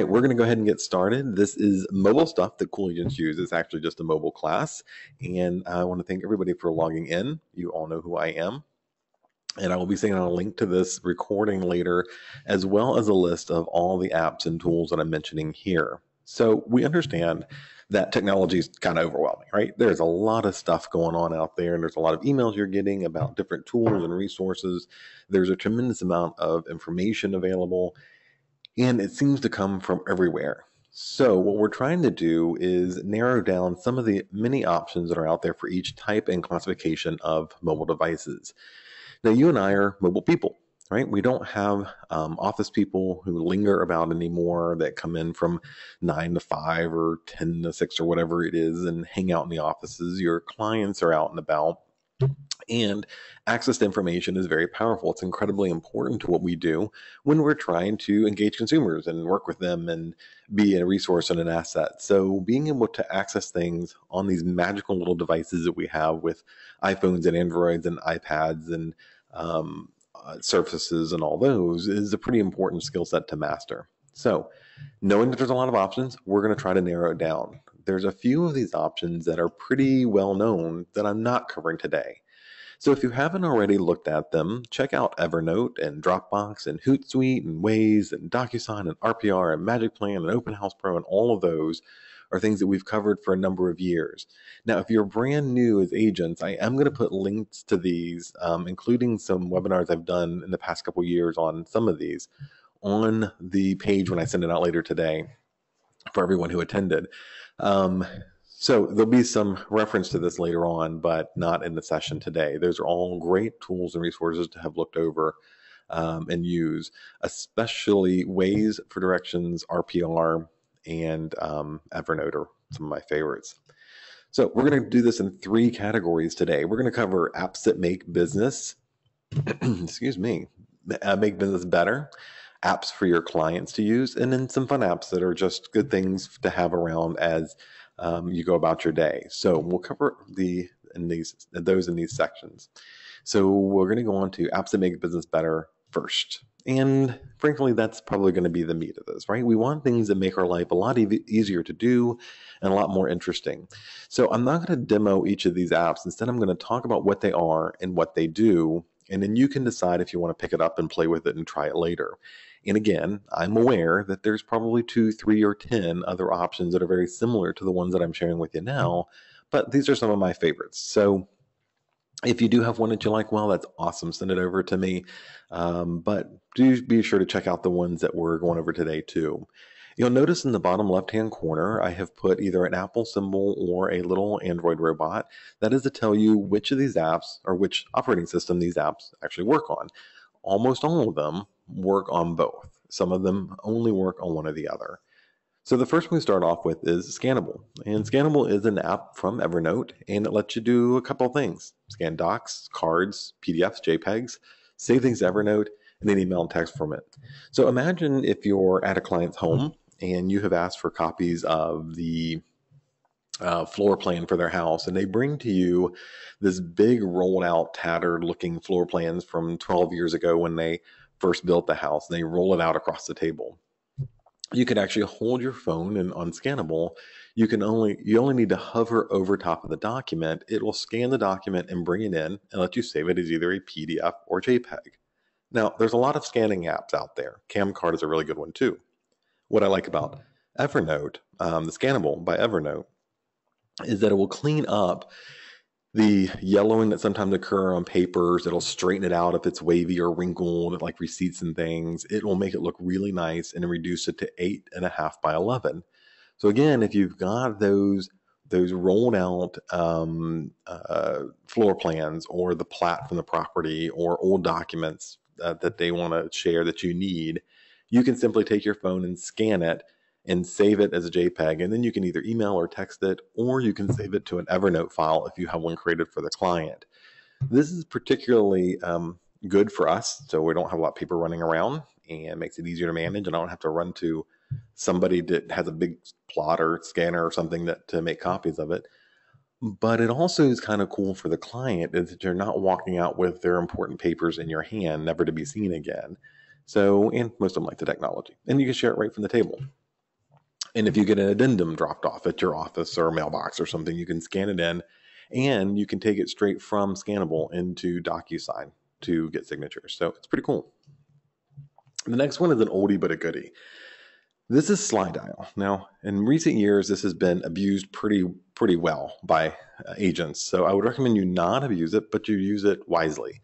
right, we're going to go ahead and get started. This is mobile stuff that cool agents use. It's actually just a mobile class. And I want to thank everybody for logging in. You all know who I am. And I will be sending out a link to this recording later, as well as a list of all the apps and tools that I'm mentioning here. So we understand that technology is kind of overwhelming, right? There's a lot of stuff going on out there, and there's a lot of emails you're getting about different tools and resources. There's a tremendous amount of information available, and it seems to come from everywhere. So what we're trying to do is narrow down some of the many options that are out there for each type and classification of mobile devices. Now, you and I are mobile people, right? We don't have office people who linger about anymore that come in from 9 to 5 or 10 to 6 or whatever it is and hang out in the offices. Your clients are out and about. And access to information is very powerful. It's incredibly important to what we do when we're trying to engage consumers and work with them and be a resource and an asset. So being able to access things on these magical little devices that we have with iPhones and Androids and iPads and Surfaces and all those is a pretty important skill set to master. So knowing that there's a lot of options, we're going to try to narrow it down. There's a few of these options that are pretty well known that I'm not covering today. So if you haven't already looked at them, check out Evernote and Dropbox and Hootsuite and Waze and DocuSign and RPR and Magic Plan and Open House Pro, and all of those are things that we've covered for a number of years. Now, if you're brand new as agents, I am going to put links to these, including some webinars I've done in the past couple of years on some of these, on the page when I send it out later today for everyone who attended. So there'll be some reference to this later on, but not in the session today. Those are all great tools and resources to have looked over and use, especially Waze for directions, RPR, and Evernote are some of my favorites. So we're going to do this in 3 categories today. We're going to cover apps that make business, excuse me, make business better, apps for your clients to use, and then some fun apps that are just good things to have around as you go about your day. So we'll cover those in these sections. So we're going to go on to apps that make business better first. And frankly, that's probably going to be the meat of this, right? We want things that make our life a lot easier to do and a lot more interesting. So I'm not going to demo each of these apps. Instead, I'm going to talk about what they are and what they do. And then you can decide if you want to pick it up and play with it and try it later. And again, I'm aware that there's probably 2, 3, or 10 other options that are very similar to the ones that I'm sharing with you now, but these are some of my favorites. So if you do have one that you like, well, that's awesome. Send it over to me. But do be sure to check out the ones that we're going over today too. You'll notice in the bottom left-hand corner, I have put either an Apple symbol or a little Android robot. That is to tell you which of these apps or which operating system these apps actually work on. Almost all of them work on both. Some of them only work on one or the other. So the first one we start off with is Scannable. And Scannable is an app from Evernote, and it lets you do a couple of things. Scan docs, cards, PDFs, JPEGs, save things to Evernote, and then email and text from it. So imagine if you're at a client's home and you have asked for copies of the floor plan for their house, and they bring to you this big rolled out, tattered looking floor plans from 12 years ago when they first built the house, and they roll it out across the table. You can actually hold your phone, and on Scannable, you only need to hover over top of the document. It will scan the document and bring it in and let you save it as either a PDF or JPEG. Now, there's a lot of scanning apps out there. Camcard is a really good one too. What I like about Evernote, the Scannable by Evernote, is that it will clean up the yellowing that sometimes occur on papers. It'll straighten it out if it's wavy or wrinkled, like receipts and things. It will make it look really nice and reduce it to 8.5 by 11. So again, if you've got those rolled out floor plans or the plat from the property or old documents that they want to share that you need, you can simply take your phone and scan it and save it as a JPEG, and then you can either email or text it, or you can save it to an Evernote file if you have one created for the client. This is particularly good for us, so we don't have a lot of paper running around, and makes it easier to manage, and I don't have to run to somebody that has a big plotter, scanner, or something to make copies of it. But it also is kind of cool for the client, is that you're not walking out with their important papers in your hand, never to be seen again. So, and most of them like the technology, and you can share it right from the table. And if you get an addendum dropped off at your office or mailbox or something, you can scan it in, and you can take it straight from Scannable into DocuSign to get signatures. So it's pretty cool. The next one is an oldie but a goodie. This is SlideDial. Now, in recent years, this has been abused pretty well by agents. So I would recommend you not abuse it, but you use it wisely.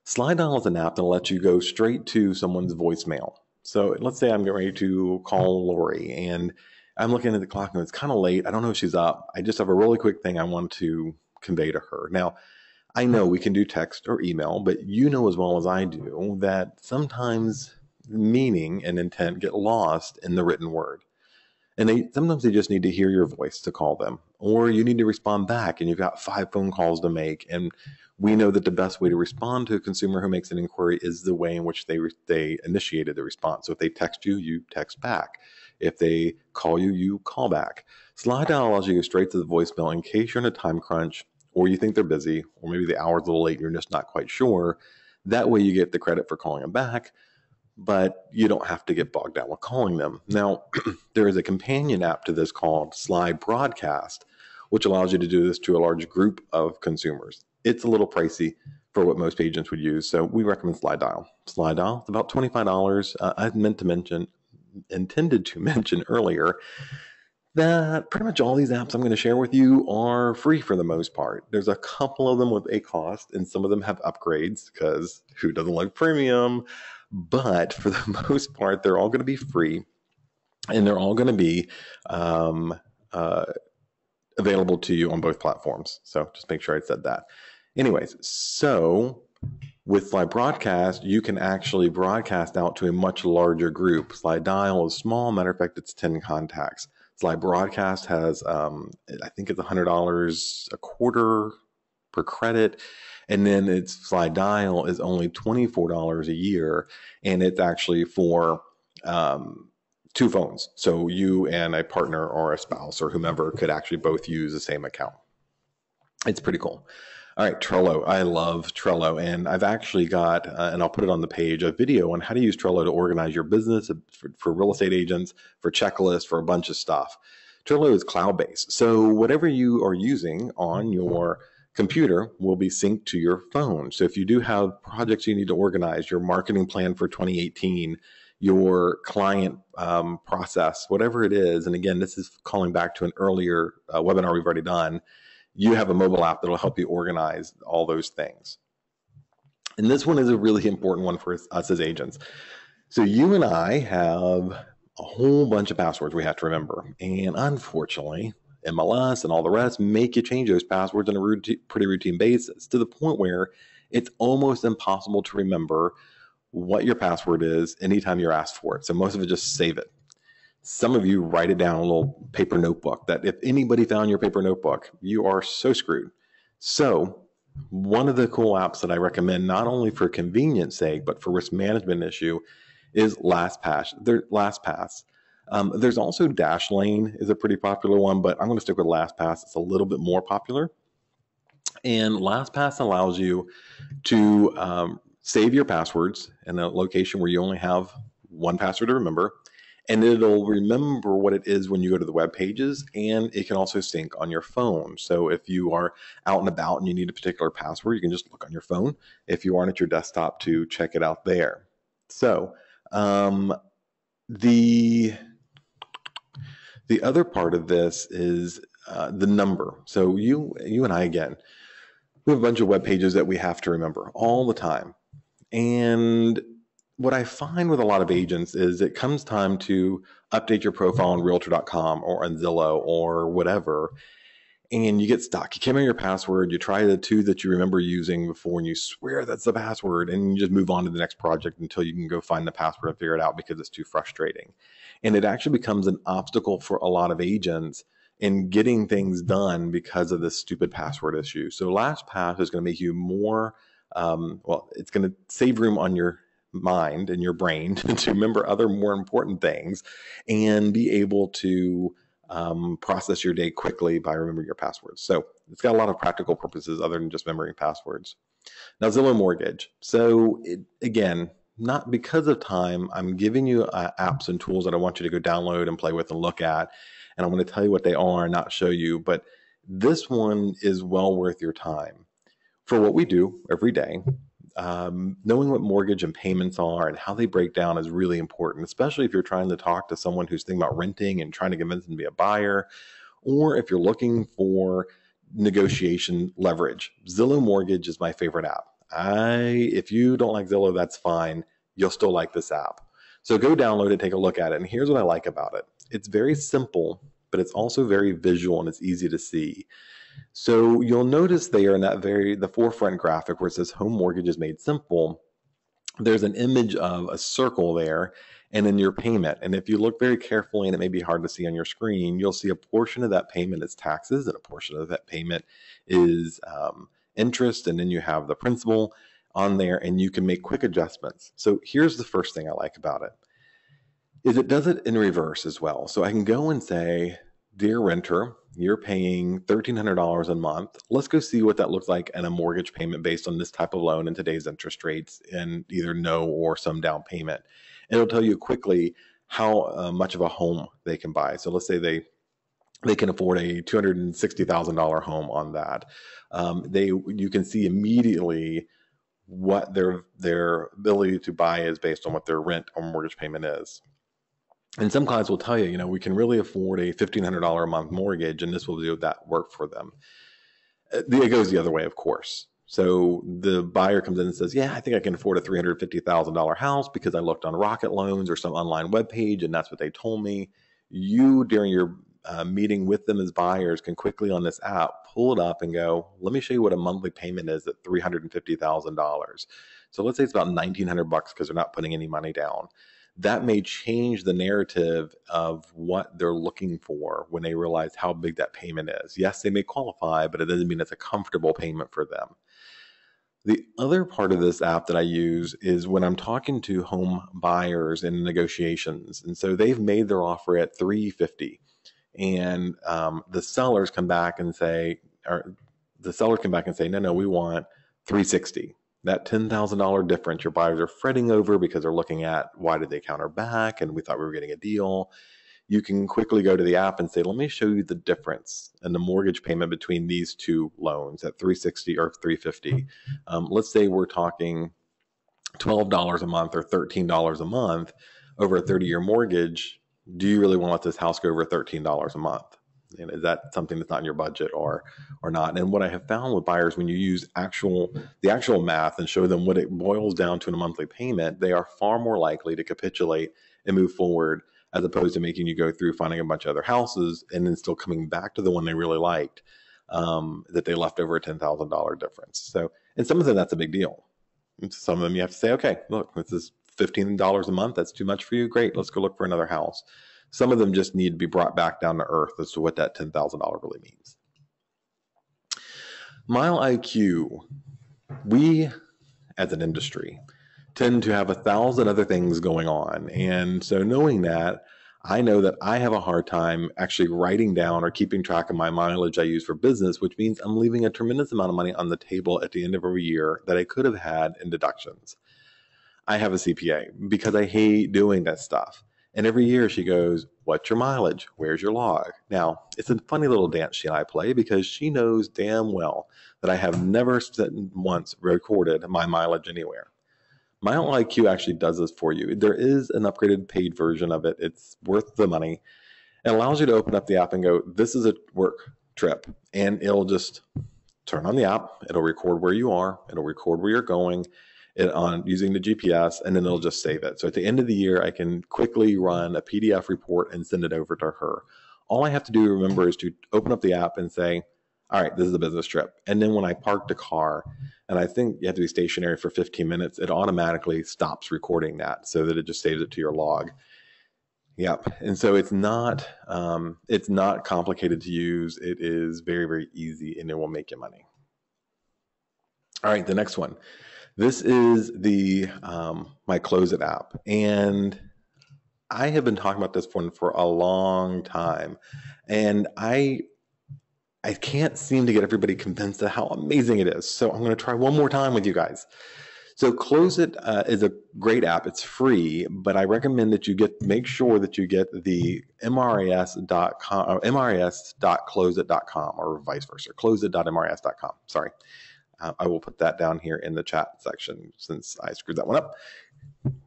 SlideDial is an app that lets you go straight to someone's voicemail. So let's say I'm getting ready to call Lori, and I'm looking at the clock and it's kind of late. I don't know if she's up. I just have a really quick thing I want to convey to her. Now, I know we can do text or email, but you know as well as I do that sometimes meaning and intent get lost in the written word. And sometimes they just need to hear your voice to call them, or you need to respond back and you've got 5 phone calls to make. And we know that the best way to respond to a consumer who makes an inquiry is the way in which they initiated the response. So if they text you, you text back. If they call you, you call back. SlideDial allows you to go straight to the voicemail in case you're in a time crunch, or you think they're busy, or maybe the hour's a little late and you're just not quite sure. That way you get the credit for calling them back, but you don't have to get bogged down with calling them. Now, there is a companion app to this called Slide Broadcast, which allows you to do this to a large group of consumers. It's a little pricey for what most agents would use, so we recommend SlideDial. SlideDial is about $25. I intended to mention earlier that pretty much all these apps I'm going to share with you are free for the most part. There's a couple of them with a cost, and some of them have upgrades because who doesn't like premium? But for the most part, they're all going to be free, and they're all going to be available to you on both platforms. So just make sure I said that. Anyways, so with Slide Broadcast, you can actually broadcast out to a much larger group. SlideDial is small. Matter of fact, it's 10 contacts. Slide Broadcast has, I think it's $100 a quarter per credit. And then its SlideDial is only $24 a year. And it's actually for 2 phones. So you and a partner or a spouse or whomever could actually both use the same account. It's pretty cool. All right, Trello. I love Trello, and I've actually got, and I'll put it on the page, a video on how to use Trello to organize your business for real estate agents, for checklists, for a bunch of stuff. Trello is cloud-based, so whatever you are using on your computer will be synced to your phone. So if you do have projects you need to organize, your marketing plan for 2018, your client process, whatever it is, and again, this is calling back to an earlier webinar we've already done, you have a mobile app that will help you organize all those things. And this one is a really important one for us as agents. So you and I have a whole bunch of passwords we have to remember. And unfortunately, MLS and all the rest make you change those passwords on a pretty routine basis, to the point where it's almost impossible to remember what your password is anytime you're asked for it. So most of it, just save it. Some of you write it down in a little paper notebook that if anybody found your paper notebook, you are so screwed. So one of the cool apps that I recommend, not only for convenience sake, but for risk management issue, is LastPass. There's also Dashlane is a pretty popular one, but I'm going to stick with LastPass. It's a little bit more popular. And LastPass allows you to save your passwords in a location where you only have one password to remember. And it'll remember what it is when you go to the web pages, and it can also sync on your phone. So if you are out and about and you need a particular password, you can just look on your phone if you aren't at your desktop to check it out there. So the other part of this is the number. So you and I, again, we have a bunch of web pages that we have to remember all the time. And what I find with a lot of agents is it comes time to update your profile on Realtor.com or on Zillow or whatever, and you get stuck. You can't remember your password. You try the 2 that you remember using before, and you swear that's the password, and you just move on to the next project until you can go find the password and figure it out because it's too frustrating. And it actually becomes an obstacle for a lot of agents in getting things done because of this stupid password issue. So LastPass is going to make you more, it's going to save room on your mind and your brain to remember other more important things and be able to process your day quickly by remembering your passwords. So it's got a lot of practical purposes other than just remembering passwords. Now, Zillow Mortgage. So again, not because of time. I'm giving you apps and tools that I want you to go download and play with and look at. And I'm going to tell you what they are and not show you. But this one is well worth your time. For what we do every day, knowing what mortgage and payments are and how they break down is really important, especially if you're trying to talk to someone who's thinking about renting and trying to convince them to be a buyer, or if you're looking for negotiation leverage. Zillow Mortgage is my favorite app. If you don't like Zillow, that's fine. You'll still like this app. So go download it, take a look at it. And here's what I like about it. It's very simple, but it's also very visual and it's easy to see. So you'll notice there in the forefront graphic where it says home mortgage is made simple, there's an image of a circle there and then your payment. And if you look very carefully, and it may be hard to see on your screen, you'll see a portion of that payment is taxes and a portion of that payment is interest. And then you have the principal on there and you can make quick adjustments. So here's the first thing I like about it, is it does it in reverse as well. So I can go and say, dear renter, you're paying $1,300 a month. Let's go see what that looks like in a mortgage payment based on this type of loan and today's interest rates and either no or some down payment. And it'll tell you quickly how much of a home they can buy. So let's say they can afford a $260,000 home on that. You can see immediately what their ability to buy is based on what their rent or mortgage payment is. And some clients will tell you, we can really afford a $1,500 a month mortgage, and this will do that work for them. It goes the other way, of course. So the buyer comes in and says, yeah, I think I can afford a $350,000 house because I looked on Rocket Loans or some online webpage, and that's what they told me. You, during your meeting with them as buyers, can quickly on this app pull it up and go, let me show you what a monthly payment is at $350,000. So let's say it's about $1,900 because they're not putting any money down. That may change the narrative of what they're looking for when they realize how big that payment is. Yes, they may qualify, but it doesn't mean it's a comfortable payment for them. The other part of this app that I use is when I'm talking to home buyers in negotiations. And so they've made their offer at $350,000, and the sellers come back and say, no, we want $360,000. That $10,000 difference your buyers are fretting over because they're looking at why did they counter back and we thought we were getting a deal. You can quickly go to the app and say, let me show you the difference in the mortgage payment between these two loans at $360,000 or $350,000. Let's say we're talking $12 a month or $13 a month over a 30-year mortgage. Do you really want to let this house go over $13 a month? And is that something that's not in your budget or not? And what I have found with buyers, when you use the actual math and show them what it boils down to in a monthly payment, they are far more likely to capitulate and move forward, as opposed to making you go through finding a bunch of other houses and then still coming back to the one they really liked, that they left over a $10,000 difference. So, and some of them, that's a big deal. And some of them you have to say, okay, look, this is $15 a month. That's too much for you. Great. Let's go look for another house. Some of them just need to be brought back down to earth as to what that $10,000 really means. Mile IQ, we as an industry tend to have 1,000 other things going on. And so knowing that, I know that I have a hard time actually writing down or keeping track of my mileage I use for business, which means I'm leaving a tremendous amount of money on the table at the end of every year that I could have had in deductions. I have a CPA because I hate doing that stuff. And every year she goes, what's your mileage? Where's your log? Now, it's a funny little dance she and I play because she knows damn well that I have never once recorded my mileage anywhere. Mile IQ actually does this for you. There is an upgraded paid version of it. It's worth the money. It allows you to open up the app and go, this is a work trip. And it'll just turn on the app. It'll record where you are. It'll record where you're going. Using the GPS, and then it'll just save it. So at the end of the year, I can quickly run a PDF report and send it over to her. All I have to do, remember, is to open up the app and say, all right, this is a business trip. And then when I park the car, and I think you have to be stationary for 15 minutes, it automatically stops recording that so that it just saves it to your log. Yep. And so it's not complicated to use. It is very, very easy, and it will make you money. All right, the next one. This is the my Close It app, and I have been talking about this one for a long time, and I can't seem to get everybody convinced of how amazing it is. So I'm going to try one more time with you guys. So Close It is a great app. It's free, but I recommend that you make sure that you get the mris.com or mris.closeit.com or vice versa, closeit.mris.com. Sorry. I will put that down here in the chat section since I screwed that one up.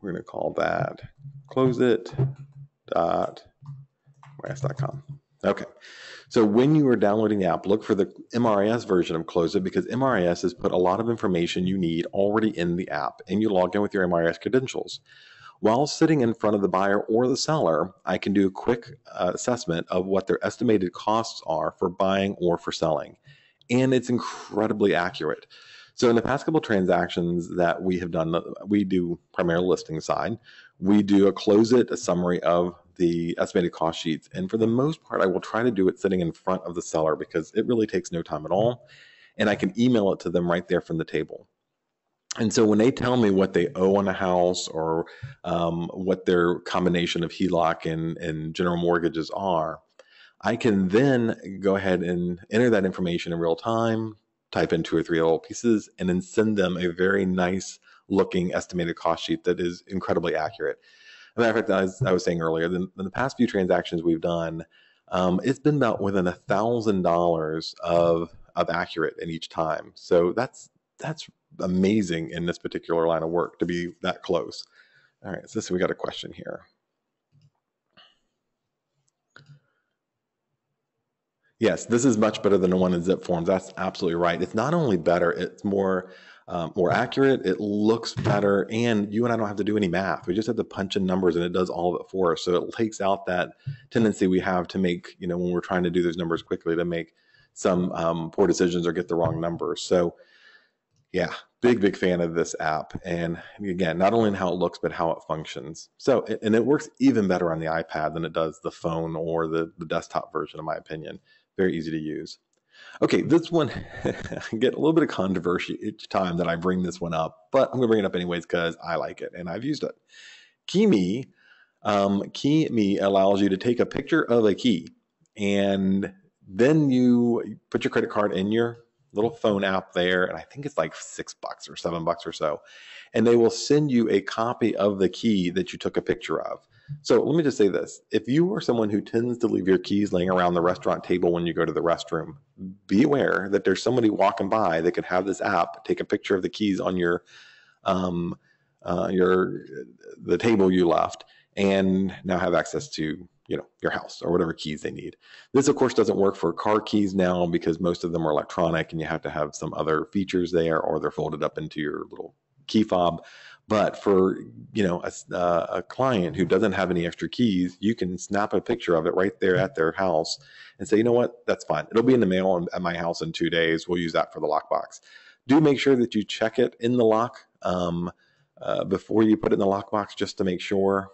We're going to call that closeit.mris.com. Okay. So when you are downloading the app, look for the MRIS version of Close It, because MRIS has put a lot of information you need already in the app, and you log in with your MRIS credentials. While sitting in front of the buyer or the seller, I can do a quick assessment of what their estimated costs are for buying or for selling. And it's incredibly accurate. So in the past couple of transactions that we have done, we do primarily listing side. We do a Close It, a summary of the estimated cost sheets. And for the most part, I will try to do it sitting in front of the seller because it really takes no time at all. And I can email it to them right there from the table. And so when they tell me what they owe on a house or what their combination of HELOC and general mortgages are, I can then go ahead and enter that information in real time, type in 2 or 3 little pieces, and then send them a very nice looking estimated cost sheet that is incredibly accurate. As a matter of fact, as I was saying earlier, in the past few transactions we've done, it's been about within $1,000 of accurate in each time. So that's amazing in this particular line of work to be that close. All right, so we got a question here. Yes, this is much better than the one in zip forms. That's absolutely right. It's not only better, it's more accurate, it looks better, and you and I don't have to do any math. We just have to punch in numbers and it does all of it for us. So it takes out that tendency we have to make, when we're trying to do those numbers quickly, to make some poor decisions or get the wrong numbers. So yeah, big fan of this app. And again, not only in how it looks, but how it functions. So, and it works even better on the iPad than it does the phone or the desktop version, in my opinion. Very easy to use. Okay, this one, I get a little bit of controversy each time that I bring this one up, but I'm going to bring it up anyways because I like it and I've used it. KeyMe, KeyMe allows you to take a picture of a key and then you put your credit card in your little phone app there, and I think it's like $6 or $7 or so, and they will send you a copy of the key that you took a picture of. So let me just say this. If you are someone who tends to leave your keys laying around the restaurant table when you go to the restroom, be aware that there's somebody walking by that could have this app take a picture of the keys on the table you left and now have access to your house or whatever keys they need. This, of course, doesn't work for car keys now because most of them are electronic and you have to have some other features there, or they're folded up into your little key fob. But for a client who doesn't have any extra keys, you can snap a picture of it right there at their house and say, you know what, that's fine. It'll be in the mail at my house in 2 days. We'll use that for the lockbox. Do make sure that you check it in the lock before you put it in the lockbox, just to make sure,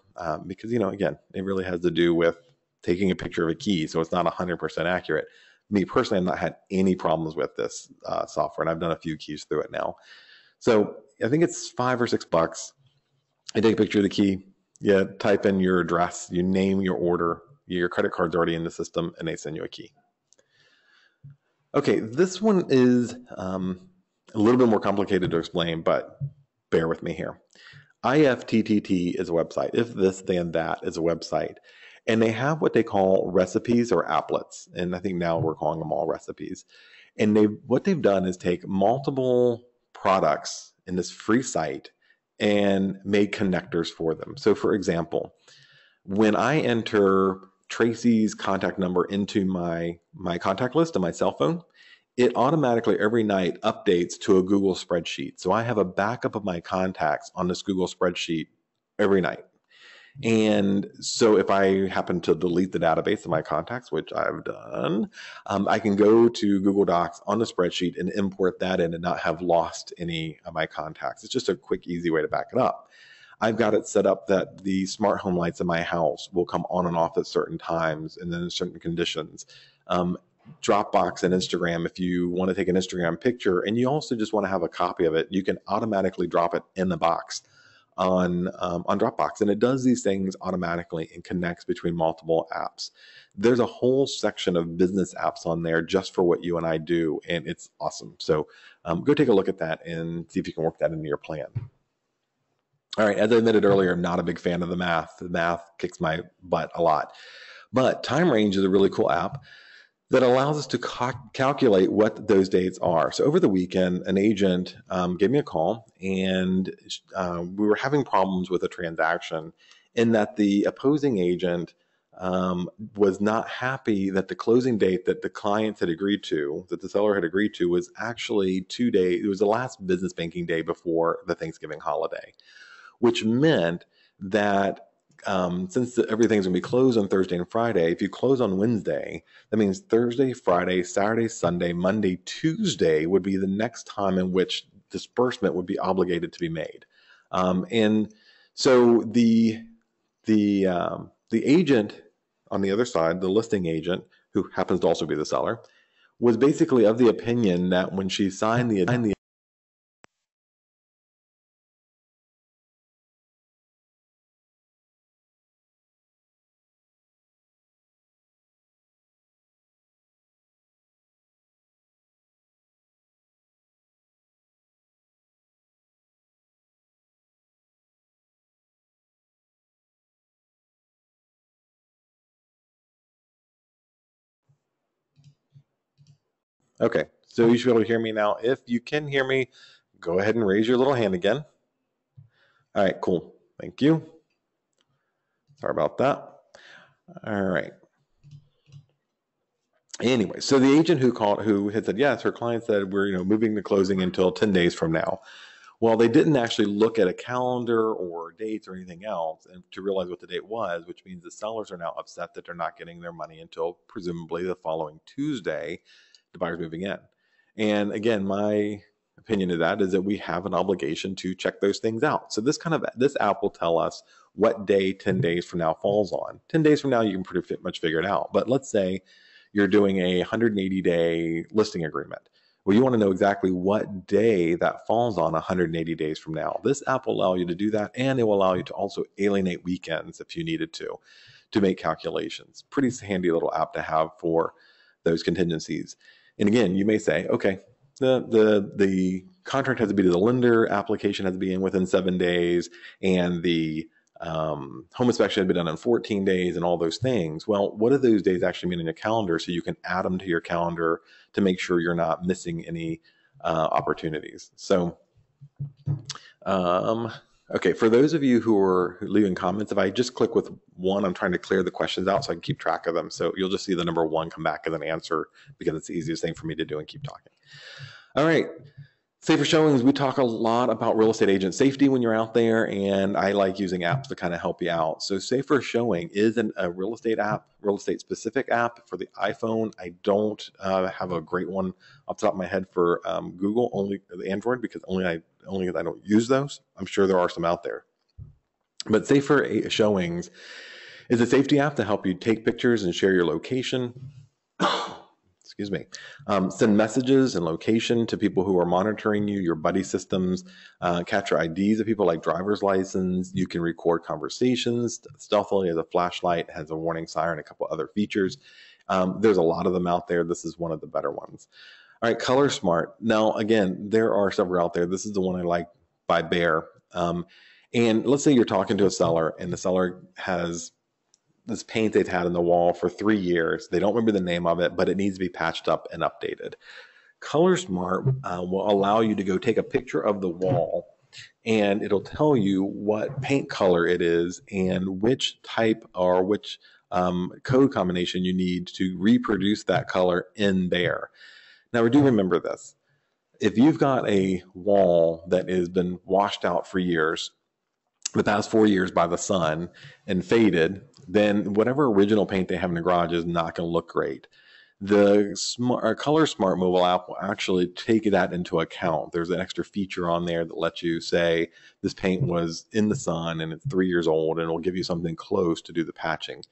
because again, it really has to do with taking a picture of a key, so it's not 100% accurate. Me personally, I've not had any problems with this software, and I've done a few keys through it now. So I think it's $5 or $6. I take a picture of the key, you type in your address, you name your order, your credit card's already in the system, and they send you a key. Okay, this one is a little bit more complicated to explain, but bear with me here. IFTTT is a website. If This Then That is a website. And they have what they call recipes or applets. And I think now we're calling them all recipes. And what they've done is take multiple products in this free site and made connectors for them. So for example, when I enter Tracy's contact number into my contact list on my cell phone, it automatically every night updates to a Google spreadsheet. So I have a backup of my contacts on this Google spreadsheet every night. And so if I happen to delete the database of my contacts, which I've done, I can go to Google Docs on the spreadsheet and import that in and not have lost any of my contacts. It's just a quick, easy way to back it up. I've got it set up that the smart home lights in my house will come on and off at certain times and then in certain conditions. Dropbox and Instagram, if you want to take an Instagram picture and you also just want to have a copy of it, you can automatically drop it in the box on Dropbox, and it does these things automatically and connects between multiple apps. There's a whole section of business apps on there just for what you and I do, and it's awesome. So go take a look at that and see if you can work that into your plan. All right, as I admitted earlier, I'm not a big fan of the math. The math kicks my butt a lot. But Time Range is a really cool app that allows us to calculate what those dates are. So over the weekend, an agent gave me a call, and we were having problems with a transaction in that the opposing agent was not happy that the closing date that the clients had agreed to, that the seller had agreed to, was actually 2 days. It was the last business banking day before the Thanksgiving holiday, which meant that since everything's going to be closed on Thursday and Friday, if you close on Wednesday, that means Thursday, Friday, Saturday, Sunday, Monday, Tuesday would be the next time in which disbursement would be obligated to be made. And so the agent on the other side, the listing agent, who happens to also be the seller, was basically of the opinion that when she signed the Okay, so you should be able to hear me now. If you can hear me, go ahead and raise your little hand again. All right, cool. Thank you. Sorry about that. All right. Anyway, so the agent who had said yes, her client said we're moving the closing until 10 days from now. Well, they didn't actually look at a calendar or dates or anything else and to realize what the date was, which means the sellers are now upset that they're not getting their money until presumably the following Tuesday, the buyer's moving in. And again, my opinion of that is that we have an obligation to check those things out. So this app will tell us what day 10 days from now falls on. 10 days from now, you can pretty much figure it out. But let's say you're doing a 180-day listing agreement. Well, you want to know exactly what day that falls on 180 days from now. This app will allow you to do that, and it will allow you to also alienate weekends if you needed to make calculations. Pretty handy little app to have for those contingencies. And again, you may say, okay, the contract has to be to the lender, application has to be in within 7 days, and the home inspection had been done in 14 days and all those things. Well, what do those days actually mean in your calendar so you can add them to your calendar to make sure you're not missing any opportunities? So, okay, for those of you who are leaving comments, if I just click with one, I'm trying to clear the questions out so I can keep track of them. So you'll just see the number 1 come back as an answer because it's the easiest thing for me to do and keep talking. All right. Safer showings, we talk a lot about real estate agent safety when you're out there, and I like using apps to kind of help you out. So Safer Showing is a real estate app, real estate specific app for the iPhone. I don't have a great one off the top of my head for Google, only the Android, because only I don't use those. I'm sure there are some out there. But Safer Showings is a safety app to help you take pictures and share your location. Excuse me, send messages and location to people who are monitoring you, your buddy systems, capture IDs of people like driver's license. You can record conversations stealthily as a flashlight, has a warning siren, a couple other features. There's a lot of them out there. This is one of the better ones. All right, Color Smart. Now, again, there are several out there. This is the one I like by Bear. And let's say you're talking to a seller and the seller has this paint they've had in the wall for 3 years. They don't remember the name of it, but it needs to be patched up and updated. Color Smart will allow you to go take a picture of the wall, and it'll tell you what paint color it is and which type or which code combination you need to reproduce that color in there. Now, do remember this. If you've got a wall that has been washed out for years, the past 4 years by the sun and faded, then whatever original paint they have in the garage is not going to look great. The Color Smart mobile app will actually take that into account. There's an extra feature on there that lets you say this paint was in the sun and it's 3 years old, and it'll give you something close to do the patching.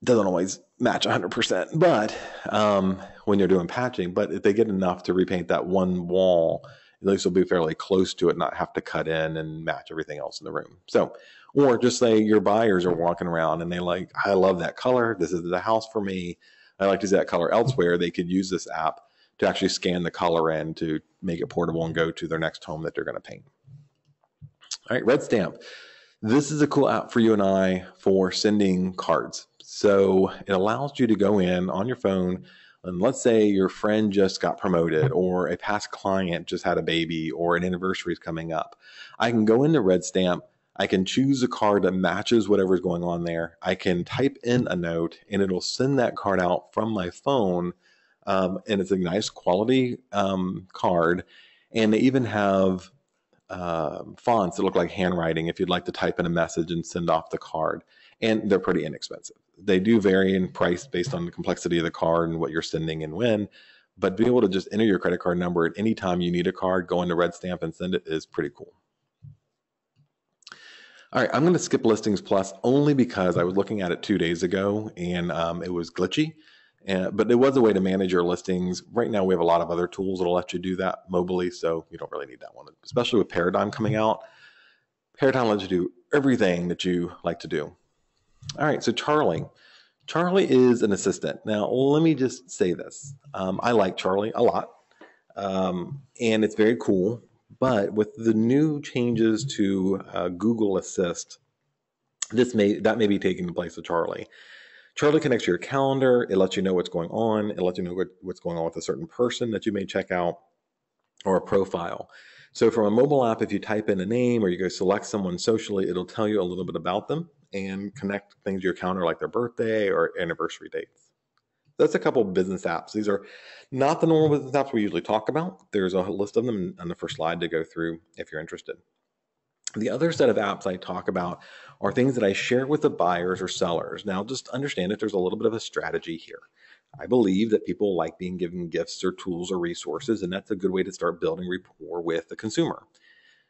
Doesn't always match 100%, but when you're doing patching, but if they get enough to repaint that one wall, at least will be fairly close to it, not have to cut in and match everything else in the room. So, or just say your buyers are walking around and they like, I love that color. This is the house for me. I like to see that color elsewhere. They could use this app to actually scan the color in to make it portable and go to their next home that they're going to paint. All right, Red Stamp. This is a cool app for you and I for sending cards. So it allows you to go in on your phone, and let's say your friend just got promoted, or a past client just had a baby, or an anniversary is coming up. I can go into Red Stamp. I can choose a card that matches whatever's going on there. I can type in a note, and it'll send that card out from my phone. And it's a nice quality card. And they even have fonts that look like handwriting if you'd like to type in a message and send off the card. And they're pretty inexpensive. They do vary in price based on the complexity of the card and what you're sending and when. But being able to just enter your credit card number at any time you need a card, go into Red Stamp and send it is pretty cool. All right, I'm going to skip Listings Plus only because I was looking at it 2 days ago and it was glitchy. But it was a way to manage your listings. Right now, we have a lot of other tools that'll let you do that mobily, so you don't really need that one, especially with Paradigm coming out. Paradigm lets you do everything that you like to do. All right, so Charlie. Charlie is an assistant. Now, let me just say this. I like Charlie a lot, and it's very cool. But with the new changes to Google Assist, that may be taking the place of Charlie. Charlie connects to your calendar. It lets you know what's going on. It lets you know what's going on with a certain person that you may check out, or a profile. So from a mobile app, if you type in a name or you go select someone socially, it'll tell you a little bit about them and connect things to your calendar like their birthday or anniversary dates. That's a couple of business apps. These are not the normal business apps we usually talk about. There's a list of them on the first slide to go through if you're interested. The other set of apps I talk about are things that I share with the buyers or sellers. Now, just understand that there's a little bit of a strategy here. I believe that people like being given gifts or tools or resources, and that's a good way to start building rapport with the consumer.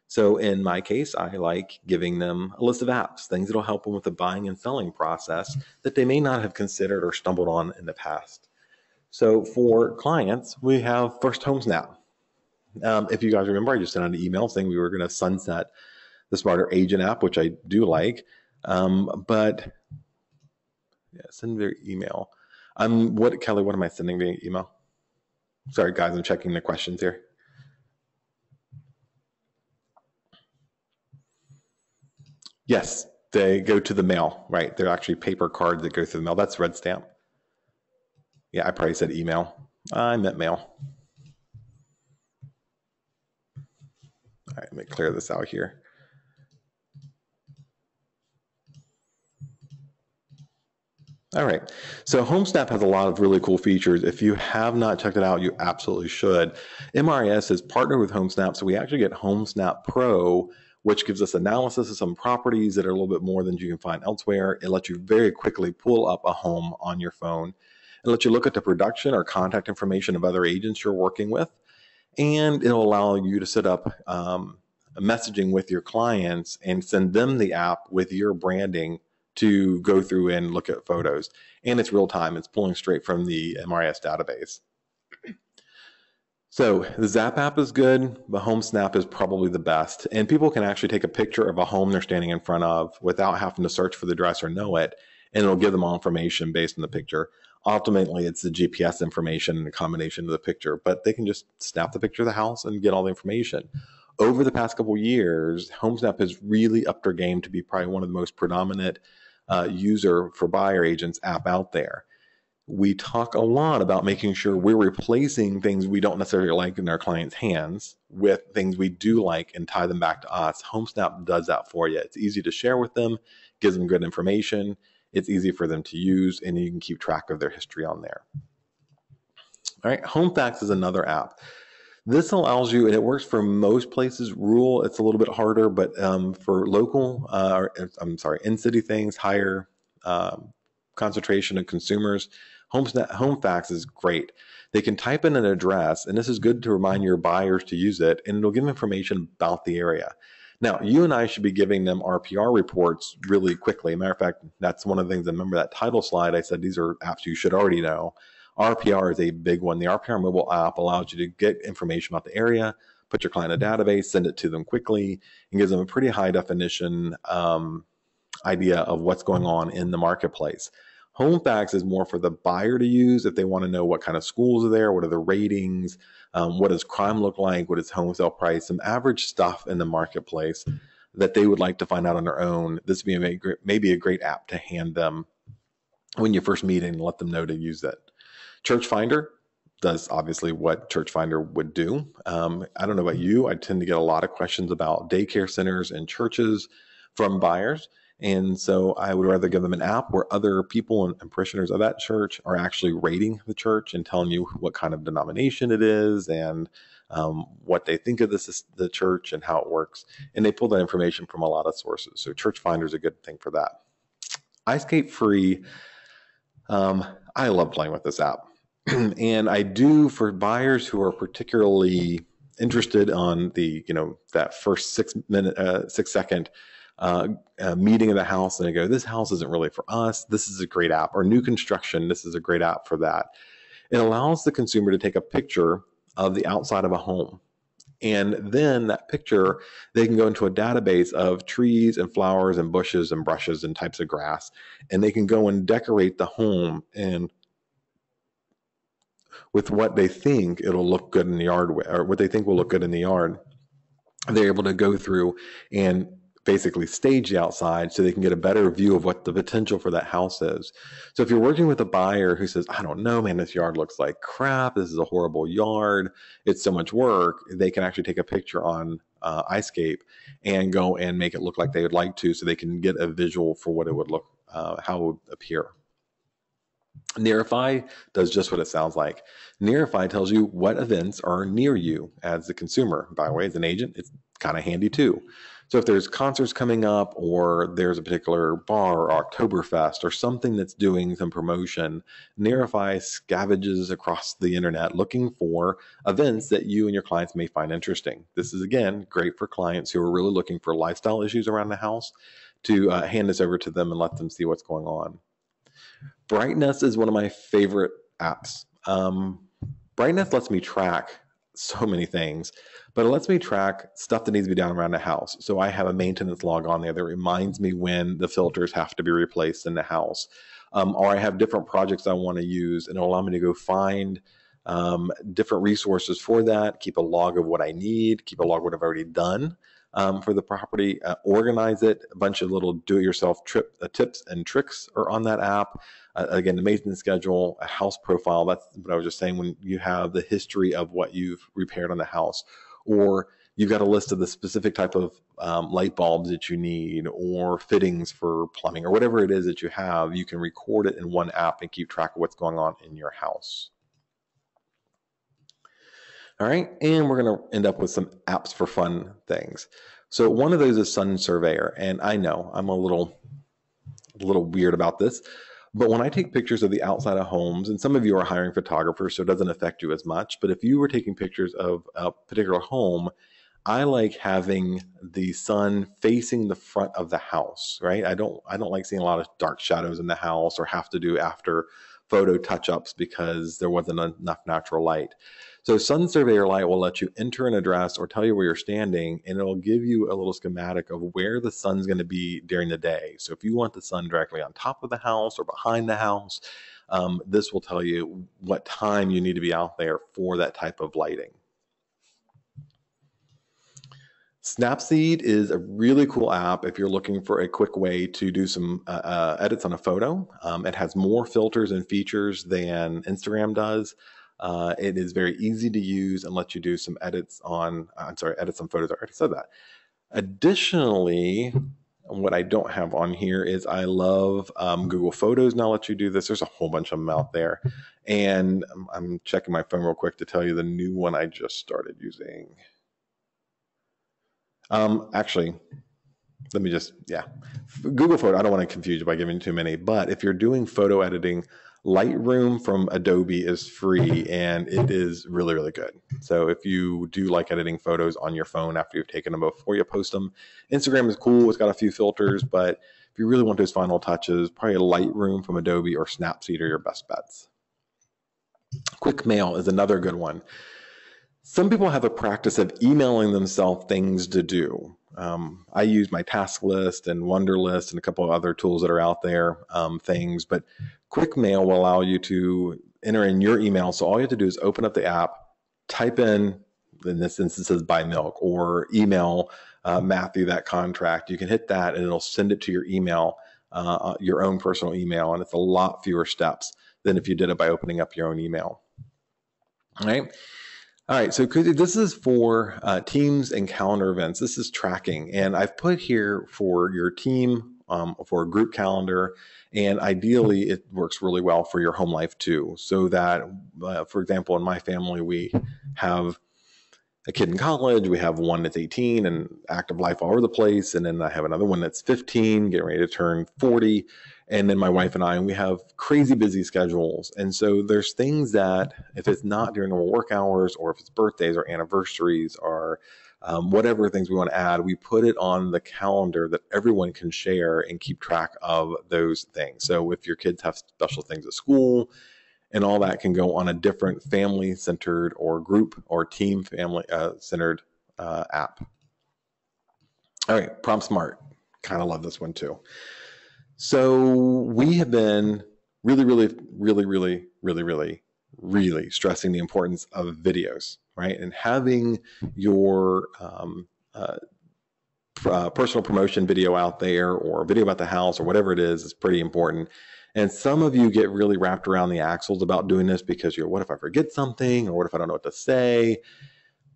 So in my case, I like giving them a list of apps, things that will help them with the buying and selling process that they may not have considered or stumbled on in the past. So for clients, we have First Home Snap. If you guys remember, I just sent out an email saying we were going to sunset the Smarter Agent app, which I do like, but yeah, send via email. Kelly, what am I sending via email? Sorry, guys, I'm checking the questions here. Yes, they go to the mail, right? They're actually paper cards that go through the mail. That's Red Stamp. Yeah, I probably said email. I meant mail. All right, let me clear this out here. All right, so HomeSnap has a lot of really cool features. If you have not checked it out, you absolutely should. MRIS has partnered with HomeSnap, so we actually get HomeSnap Pro, which gives us analysis of some properties that are a little bit more than you can find elsewhere. It lets you very quickly pull up a home on your phone. It lets you look at the production or contact information of other agents you're working with, and it'll allow you to set up messaging with your clients and send them the app with your branding to go through and look at photos. And it's real time. It's pulling straight from the MRIS database. So the Zap app is good, but HomeSnap is probably the best. And people can actually take a picture of a home they're standing in front of without having to search for the address or know it, and it'll give them all information based on the picture. Ultimately, it's the GPS information and a combination of the picture, but they can just snap the picture of the house and get all the information. Over the past couple of years, HomeSnap has really upped their game to be probably one of the most predominant user for buyer agents app out there. We talk a lot about making sure we're replacing things we don't necessarily like in our clients' hands with things we do like and tie them back to us. HomeSnap does that for you. It's easy to share with them, gives them good information. It's easy for them to use, and you can keep track of their history on there. All right, HomeFax is another app. This allows you, and it works for most places. Rural, it's a little bit harder, but for local, in-city things, higher concentration of consumers, HomeFax is great. They can type in an address, and this is good to remind your buyers to use it, and it'll give information about the area. Now, you and I should be giving them RPR reports really quickly. Matter of fact, that's one of the things, I remember that title slide, I said these are apps you should already know. RPR is a big one. The RPR mobile app allows you to get information about the area, put your client in a database, send it to them quickly, and gives them a pretty high definition idea of what's going on in the marketplace. Home facts is more for the buyer to use if they want to know what kind of schools are there, what are the ratings, what does crime look like, what is home sale price, some average stuff in the marketplace that they would like to find out on their own. This would be maybe a great app to hand them when you first meet and let them know to use it. Church Finder does obviously what Church Finder would do. I don't know about you, I tend to get a lot of questions about daycare centers and churches from buyers. And so I would rather give them an app where other people and parishioners of that church are actually rating the church and telling you what kind of denomination it is and what they think of the church and how it works. And they pull that information from a lot of sources. So Church Finder is a good thing for that. iScape Free, I love playing with this app. And I do for buyers who are particularly interested on the, that first 6 second meeting of the house, and I go, this house isn't really for us. This is a great app. Or new construction, this is a great app for that. It allows the consumer to take a picture of the outside of a home. And then that picture, they can go into a database of trees and flowers and bushes and brushes and types of grass, and they can go and decorate the home and with what they think it'll look good in the yard, or what they think will look good in the yard. They're able to go through and basically stage the outside so they can get a better view of what the potential for that house is. So if you're working with a buyer who says, I don't know, man, this yard looks like crap, this is a horrible yard, it's so much work, they can actually take a picture on iScape and go and make it look like they would like to, so they can get a visual for what it would look, how it would appear. Nearify does just what it sounds like. Nearify tells you what events are near you as the consumer. By the way, as an agent, it's kind of handy too. So if there's concerts coming up, or there's a particular bar or Oktoberfest or something that's doing some promotion, Nearify scavenges across the internet looking for events that you and your clients may find interesting. This is, again, great for clients who are really looking for lifestyle issues around the house to hand this over to them and let them see what's going on. Brightness is one of my favorite apps. Brightness lets me track so many things, but it lets me track stuff that needs to be done around the house. So I have a maintenance log on there that reminds me when the filters have to be replaced in the house. Or I have different projects I want to use, and it'll allow me to go find different resources for that, keep a log of what I need, keep a log of what I've already done for the property, organize it. A bunch of little do-it-yourself tips and tricks are on that app. Again, the maintenance schedule, a house profile. That's what I was just saying, when you have the history of what you've repaired on the house, or you've got a list of the specific type of light bulbs that you need, or fittings for plumbing, or whatever it is that you have, you can record it in one app and keep track of what's going on in your house. All right, and we're going to end up with some apps for fun things. So one of those is Sun Surveyor, and I know I'm a little weird about this, but when I take pictures of the outside of homes, and some of you are hiring photographers, so it doesn't affect you as much, but if you were taking pictures of a particular home, I like having the sun facing the front of the house, right? I don't like seeing a lot of dark shadows in the house, or have to do after photo touch-ups because there wasn't enough natural light. So Sun Surveyor Lite will let you enter an address or tell you where you're standing, and it'll give you a little schematic of where the sun's going to be during the day. So if you want the sun directly on top of the house or behind the house, this will tell you what time you need to be out there for that type of lighting. Snapseed is a really cool app if you're looking for a quick way to do some edits on a photo. It has more filters and features than Instagram does. It is very easy to use and lets you do some edits on photos. I already said that. Additionally, what I don't have on here is I love Google Photos now lets you do this. There's a whole bunch of them out there. And I'm checking my phone real quick to tell you the new one I just started using. Actually, let me Google Photo, I don't want to confuse you by giving too many, but if you're doing photo editing, Lightroom from Adobe is free, and it is really, really good. So if you do like editing photos on your phone after you've taken them before you post them, Instagram is cool. It's got a few filters, but if you really want those final touches, probably Lightroom from Adobe or Snapseed are your best bets. Quickmail is another good one. Some people have a practice of emailing themselves things to do. I use my task list and Wunderlist and a couple of other tools that are out there, but Quickmail will allow you to enter in your email. So all you have to do is open up the app, type in this instance it says buy milk, or email Matthew that contract. You can hit that and it'll send it to your email, your own personal email. And it's a lot fewer steps than if you did it by opening up your own email. All right. All right, so this is for teams and calendar events. This is tracking, and I've put here for your team, for a group calendar, and ideally it works really well for your home life too. So that, for example, in my family, we have a kid in college, we have one that's 18 and active life all over the place, and then I have another one that's 15, getting ready to turn 40, and then my wife and I, and we have crazy busy schedules. And so there's things that if it's not during normal work hours, or if it's birthdays or anniversaries or whatever things we want to add, we put it on the calendar that everyone can share and keep track of those things. So if your kids have special things at school, and all that can go on a different family-centered or group or team family-centered app. All right, PromSmart. Kind of love this one too. So we have been really stressing the importance of videos, right? And having your personal promotion video out there, or video about the house, or whatever it is pretty important. And some of you get really wrapped around the axles about doing this because you're, what if I forget something? Or what if I don't know what to say?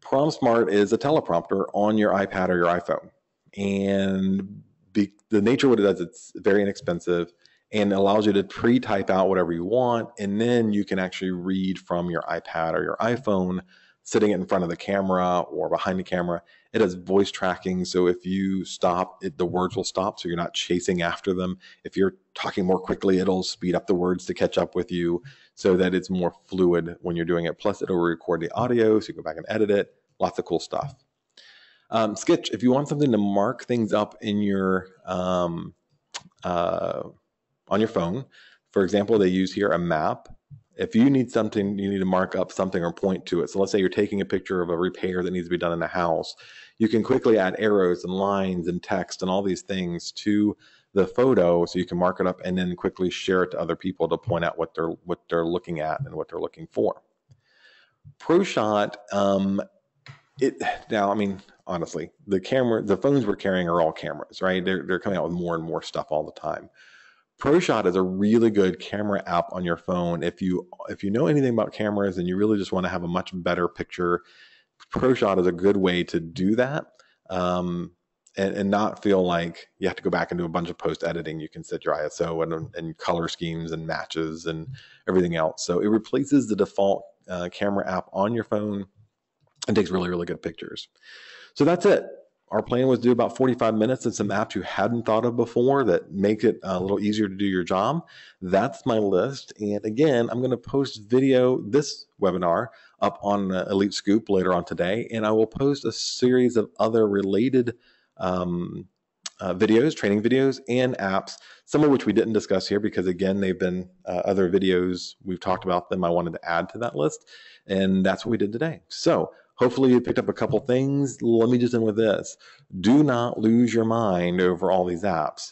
PromSmart is a teleprompter on your iPad or your iPhone. And the nature of what it does, it's very inexpensive and allows you to pre-type out whatever you want. And then you can actually read from your iPad or your iPhone, sitting in front of the camera or behind the camera. It has voice tracking, so if you stop, the words will stop, so you're not chasing after them. If you're talking more quickly, it'll speed up the words to catch up with you so that it's more fluid when you're doing it. Plus, it'll record the audio, so you go back and edit it. Lots of cool stuff. Sketch, if you want something to mark things up in your on your phone, for example, they use here a map. If you need something, you need to mark up something or point to it. So let's say you're taking a picture of a repair that needs to be done in the house. You can quickly add arrows and lines and text and all these things to the photo so you can mark it up and then quickly share it to other people to point out what they're looking at and what they're looking for. ProShot, now, I mean, honestly, the phones we're carrying are all cameras, right? They're coming out with more and more stuff all the time. ProShot is a really good camera app on your phone. If you know anything about cameras and you really just want to have a much better picture, ProShot is a good way to do that, and not feel like you have to go back and do a bunch of post editing. You can set your ISO and color schemes and matches and everything else. So it replaces the default camera app on your phone and takes really good pictures. So that's it. Our plan was to do about 45 minutes and some apps you hadn't thought of before that make it a little easier to do your job. That's my list. And again, I'm going to post this webinar up on Elite Scoop later on today. And I will post a series of other related videos, training videos, and apps, some of which we didn't discuss here because, again, they've been other videos. We've talked about them. I wanted to add to that list. And that's what we did today. So hopefully you picked up a couple things. Let me just end with this. Do not lose your mind over all these apps.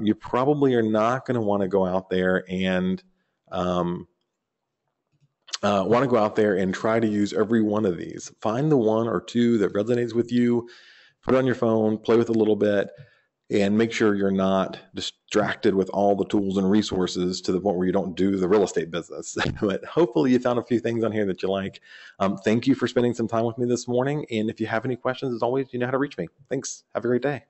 You probably are not going to want to go out there and try to use every one of these. Find the one or two that resonates with you, put it on your phone, play with it a little bit, and make sure you're not distracted with all the tools and resources to the point where you don't do the real estate business. But hopefully you found a few things on here that you like. Thank you for spending some time with me this morning. And if you have any questions, as always, you know how to reach me. Thanks. Have a great day.